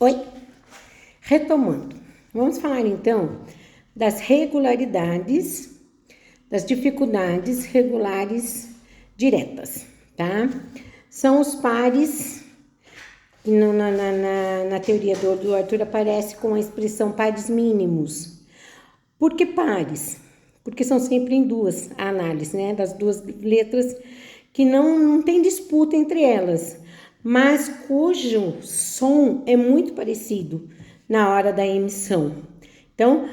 Oi, retomando, vamos falar então das regularidades, das dificuldades regulares diretas, tá? São os pares, que na teoria do Arthur aparece com a expressão pares mínimos. Por que pares? Porque são sempre em duas a análise, né? Das duas letras que não tem disputa entre elas, mas cujo som é muito parecido na hora da emissão. Então,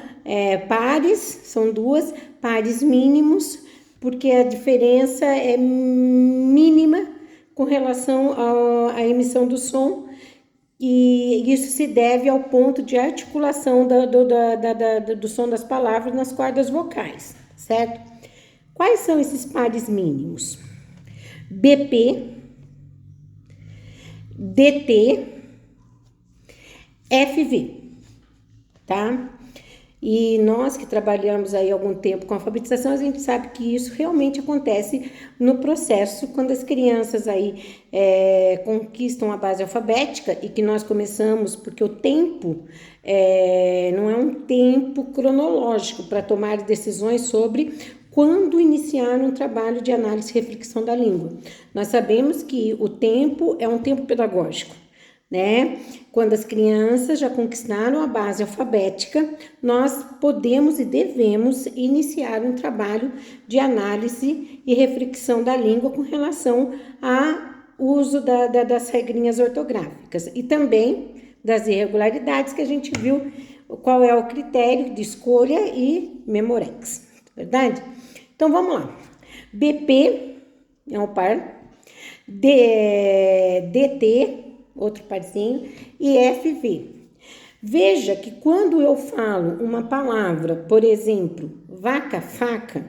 pares são duas, pares mínimos, porque a diferença é mínima com relação à emissão do som, e isso se deve ao ponto de articulação do som das palavras nas cordas vocais, certo? Quais são esses pares mínimos? BP, DT, FV, tá? E nós que trabalhamos aí algum tempo com alfabetização, a gente sabe que isso realmente acontece no processo, quando as crianças aí conquistam a base alfabética, e que nós começamos, porque o tempo não é um tempo cronológico para tomar decisões sobre quando iniciar um trabalho de análise e reflexão da língua. Nós sabemos que o tempo é um tempo pedagógico, né? Quando as crianças já conquistaram a base alfabética, nós podemos e devemos iniciar um trabalho de análise e reflexão da língua com relação ao uso das regrinhas ortográficas e também das irregularidades que a gente viu qual é o critério de escolha e memorex, verdade? Então, vamos lá. BP é um par, DT, outro parzinho, e FV. Veja que quando eu falo uma palavra, por exemplo, vaca, faca,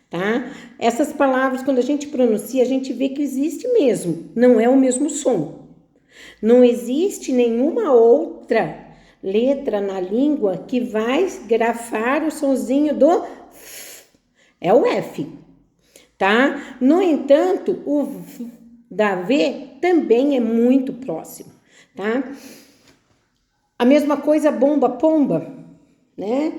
tá? Essas palavras, quando a gente pronuncia, a gente vê que existe mesmo, não é o mesmo som. Não existe nenhuma outra letra na língua que vai grafar o sonzinho do F. É o F, tá? No entanto, o V da V também é muito próximo, tá? A mesma coisa bomba, pomba, né?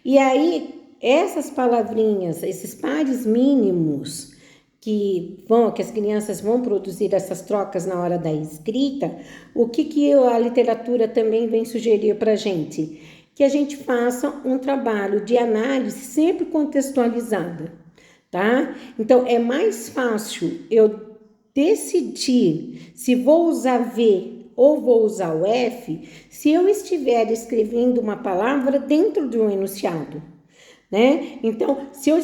E aí, essas palavrinhas, esses pares mínimos que as crianças vão produzir essas trocas na hora da escrita, o que a literatura também vem sugerir para a gente? Que a gente faça um trabalho de análise sempre contextualizada, tá? Então, é mais fácil eu decidir se vou usar V ou vou usar o F se eu estiver escrevendo uma palavra dentro de um enunciado, né? Então, se eu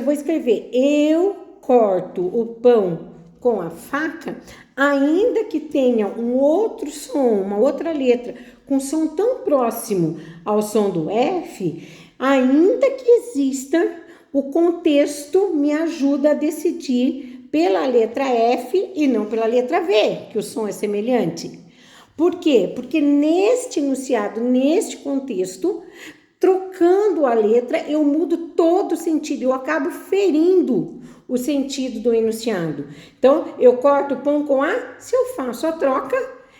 vou escrever eu corto o pão com a faca, ainda que tenha um outro som, uma outra letra com som tão próximo ao som do F, ainda que exista, o contexto me ajuda a decidir pela letra F e não pela letra V, que o som é semelhante. Por quê? Porque neste enunciado, neste contexto, trocando a letra, eu mudo todo o sentido, eu acabo ferindo o sentido do enunciado. Então, eu corto o pão com A, se eu faço a troca,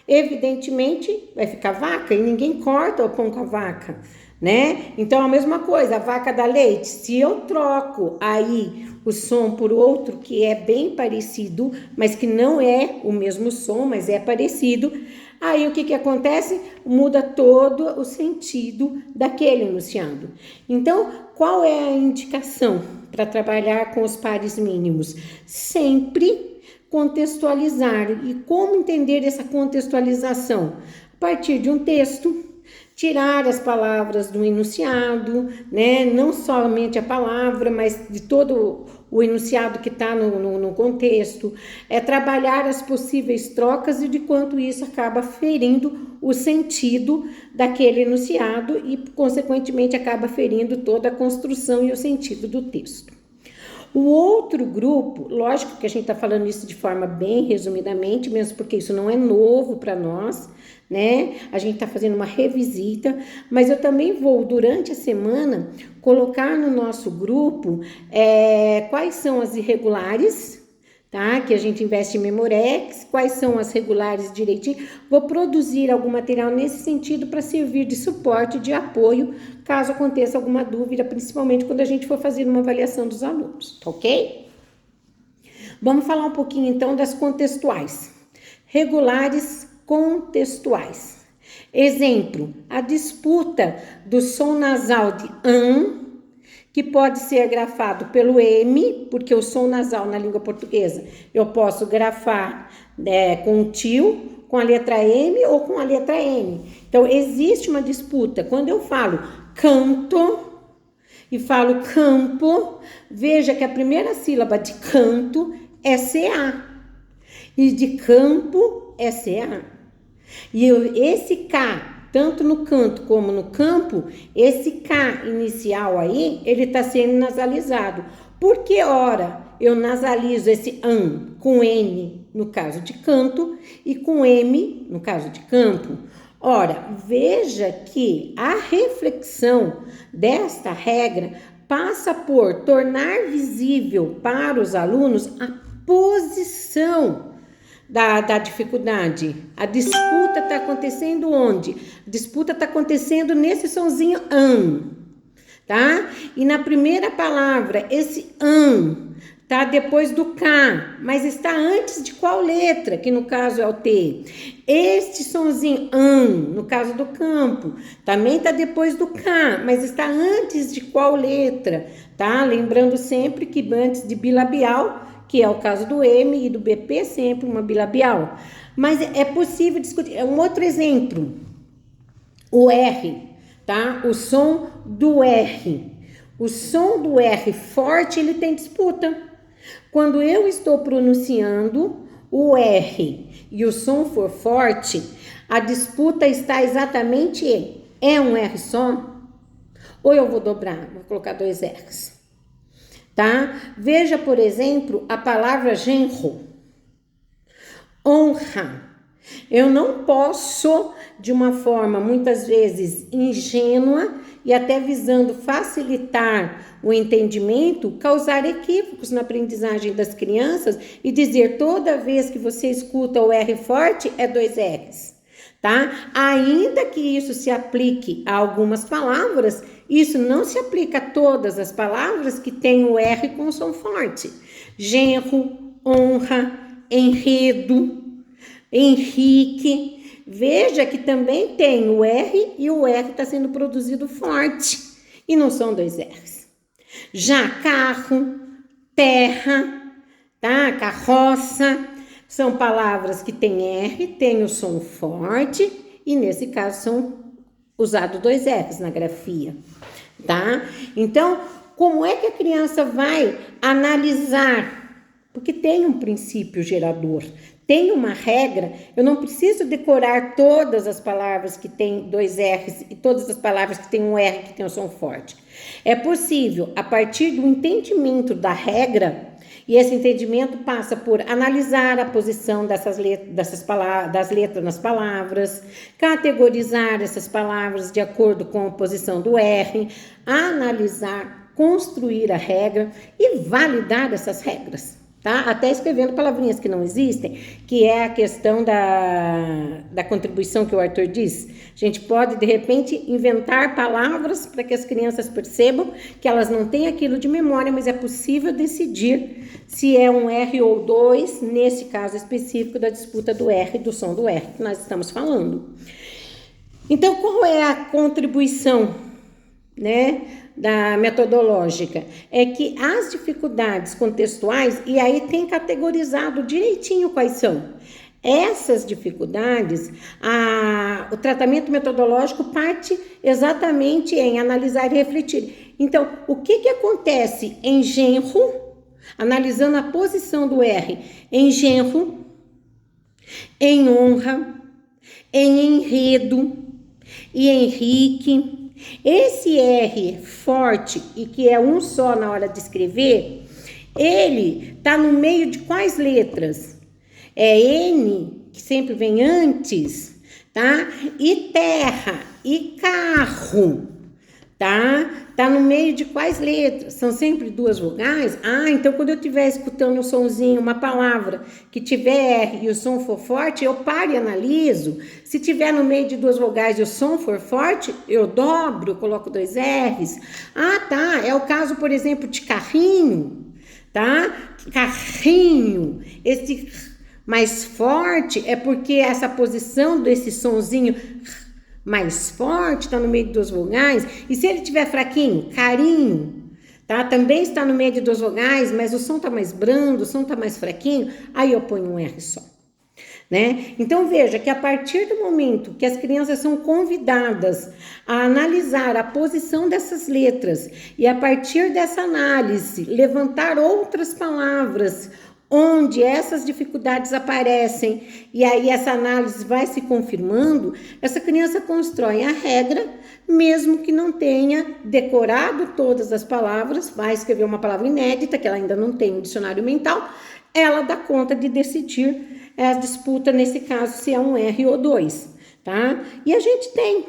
evidentemente vai ficar vaca, e ninguém corta o pão com a vaca, né? Então, a mesma coisa, a vaca dá leite, se eu troco aí o som por outro que é bem parecido, mas que não é o mesmo som, mas é parecido, aí o que acontece? Muda todo o sentido daquele enunciado. Então, qual é a indicação para trabalhar com os pares mínimos? Sempre contextualizar. E como entender essa contextualização? A partir de um texto, tirar as palavras do enunciado, né? Não somente a palavra, mas de todo o enunciado que está no contexto, trabalhar as possíveis trocas e de quanto isso acaba ferindo o sentido daquele enunciado e, consequentemente, acaba ferindo toda a construção e o sentido do texto. O outro grupo, lógico que a gente está falando isso de forma bem resumidamente, mesmo porque isso não é novo para nós, né? A gente está fazendo uma revisita, mas eu também vou, durante a semana, colocar no nosso grupo quais são as irregulares, tá? Que a gente investe em Memorex, quais são as regulares direitinho. Vou produzir algum material nesse sentido para servir de suporte, de apoio, caso aconteça alguma dúvida, principalmente quando a gente for fazer uma avaliação dos alunos, tá ok? Vamos falar um pouquinho então das contextuais. Regulares contextuais. Exemplo, a disputa do som nasal de que pode ser grafado pelo M, porque o som nasal na língua portuguesa eu posso grafar com o tio, com a letra M ou com a letra N. Então, existe uma disputa. Quando eu falo canto e falo campo, veja que a primeira sílaba de canto é CA e de campo é CA. E esse K, tanto no canto como no campo, esse K inicial aí, ele está sendo nasalizado. Por que, ora, eu nasalizo esse AN com N, no caso de canto, e com M, no caso de campo? Ora, veja que a reflexão desta regra passa por tornar visível para os alunos a posição da dificuldade. A disputa está acontecendo onde? A disputa está acontecendo nesse sonzinho AN, tá? E na primeira palavra, esse AN tá depois do K, mas está antes de qual letra? Que no caso é o T. Este sonzinho AN, no caso do campo, também tá depois do K, mas está antes de qual letra? Tá? Lembrando sempre que antes de bilabial, que é o caso do M e do BP, sempre uma bilabial. Mas é possível discutir. Um outro exemplo, o R, tá? O som do R. O som do R forte, ele tem disputa. Quando eu estou pronunciando o R e o som for forte, a disputa está exatamente em: é um R só? Ou eu vou dobrar? Vou colocar 2 R's. Tá? Veja, por exemplo, a palavra genro. Honra. Eu não posso, de uma forma muitas vezes ingênua e até visando facilitar o entendimento, causar equívocos na aprendizagem das crianças e dizer toda vez que você escuta o R forte é 2 R's. Tá? Ainda que isso se aplique a algumas palavras, isso não se aplica a todas as palavras que têm o R com som forte. Genro, honra, enredo, Henrique. Veja que também tem o R e o R está sendo produzido forte e não são 2 R's. Já carro, terra, tá? Carroça. São palavras que têm R, têm o som forte e nesse caso são usados 2 R's na grafia, tá? Então, como é que a criança vai analisar? Porque tem um princípio gerador, tem uma regra. Eu não preciso decorar todas as palavras que têm 2 R's e todas as palavras que têm um R que tem o som forte. É possível, a partir do entendimento da regra, e esse entendimento passa por analisar a posição das letras nas palavras, categorizar essas palavras de acordo com a posição do R, analisar, construir a regra e validar essas regras. Tá? Até escrevendo palavrinhas que não existem, que é a questão da contribuição que o Arthur diz. A gente pode, de repente, inventar palavras para que as crianças percebam que elas não têm aquilo de memória, mas é possível decidir se é um R ou 2, nesse caso específico da disputa do R, do som do R que nós estamos falando. Então, qual é a contribuição, né, da metodológica? É que as dificuldades contextuais, e aí tem categorizado direitinho quais são. Essas dificuldades, o tratamento metodológico parte exatamente em analisar e refletir. Então, o que acontece em genro, analisando a posição do R em genro, em honra, em enredo e Henrique? Esse R forte e que é um só na hora de escrever, ele tá no meio de quais letras? É N, que sempre vem antes, tá? E terra, e carro, Tá no meio de quais letras? São sempre duas vogais? Ah, então quando eu estiver escutando um sonzinho, uma palavra que tiver R e o som for forte, eu paro e analiso. Se tiver no meio de duas vogais e o som for forte, eu dobro, eu coloco dois R's. Ah, tá, é o caso, por exemplo, de carrinho, tá? Carrinho, esse mais forte é porque essa posição desse sonzinho mais forte, está no meio de duas vogais. E se ele tiver fraquinho, carinho, tá? Também está no meio de duas vogais, mas o som está mais brando, o som está mais fraquinho, aí eu ponho um R só, né? Então veja que a partir do momento que as crianças são convidadas a analisar a posição dessas letras e a partir dessa análise levantar outras palavras onde essas dificuldades aparecem e aí essa análise vai se confirmando, essa criança constrói a regra, mesmo que não tenha decorado todas as palavras, vai escrever uma palavra inédita, que ela ainda não tem um dicionário mental, ela dá conta de decidir a disputa, nesse caso, se é um R ou dois, tá? E a gente tem,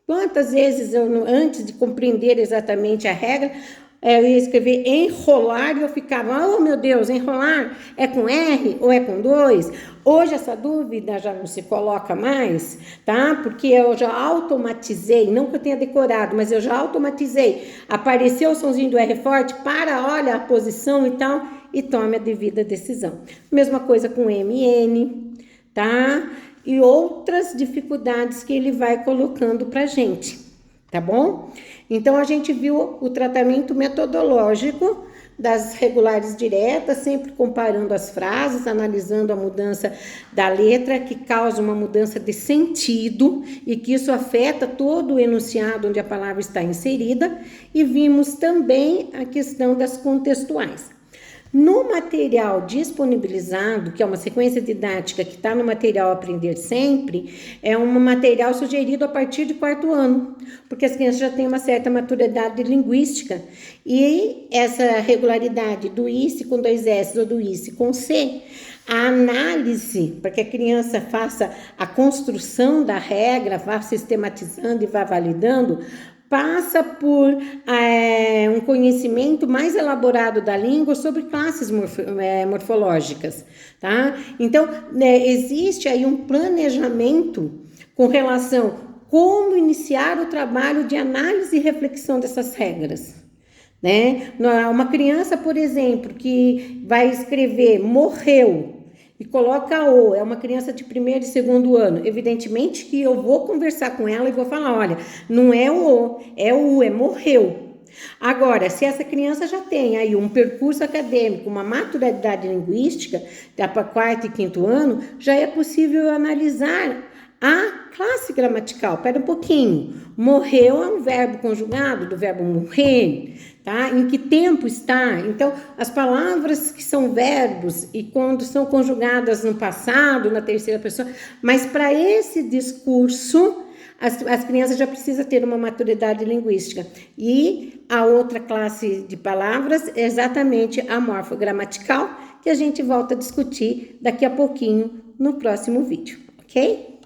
quantas vezes antes de compreender exatamente a regra, eu ia escrever enrolar e eu ficava, oh meu Deus, enrolar é com R ou é com 2? Hoje essa dúvida já não se coloca mais, tá? Porque eu já automatizei, não que eu tenha decorado, mas eu já automatizei. Apareceu o sonzinho do R forte, olha a posição e tal, e tome a devida decisão. Mesma coisa com MN, tá? E outras dificuldades que ele vai colocando pra gente, tá bom? Então, a gente viu o tratamento metodológico das regulares diretas, sempre comparando as frases, analisando a mudança da letra, que causa uma mudança de sentido e que isso afeta todo o enunciado onde a palavra está inserida, e vimos também a questão das contextuais. No material disponibilizado, que é uma sequência didática que está no material Aprender Sempre, é um material sugerido a partir de 4º ano, porque as crianças já têm uma certa maturidade linguística e essa regularidade do ICE com 2 S ou do ICE com C, a análise, para que a criança faça a construção da regra, vá sistematizando e vá validando, passa por um conhecimento mais elaborado da língua sobre classes morfológicas, tá? Então, existe aí um planejamento com relação a como iniciar o trabalho de análise e reflexão dessas regras, né? Uma criança, por exemplo, que vai escrever morreu e coloca o, é uma criança de 1º e 2º ano, evidentemente que eu vou conversar com ela e vou falar, olha, não é o, é o, é morreu. Agora, se essa criança já tem aí um percurso acadêmico, uma maturidade linguística, para 4º e 5º ano, já é possível analisar a classe gramatical. Pera um pouquinho, morreu é um verbo conjugado do verbo morrer, tá? Em que tempo está? Então, as palavras que são verbos e quando são conjugadas no passado, na terceira pessoa, mas para esse discurso, as crianças já precisam ter uma maturidade linguística. E a outra classe de palavras é exatamente a morfogramatical, que a gente volta a discutir daqui a pouquinho no próximo vídeo, ok?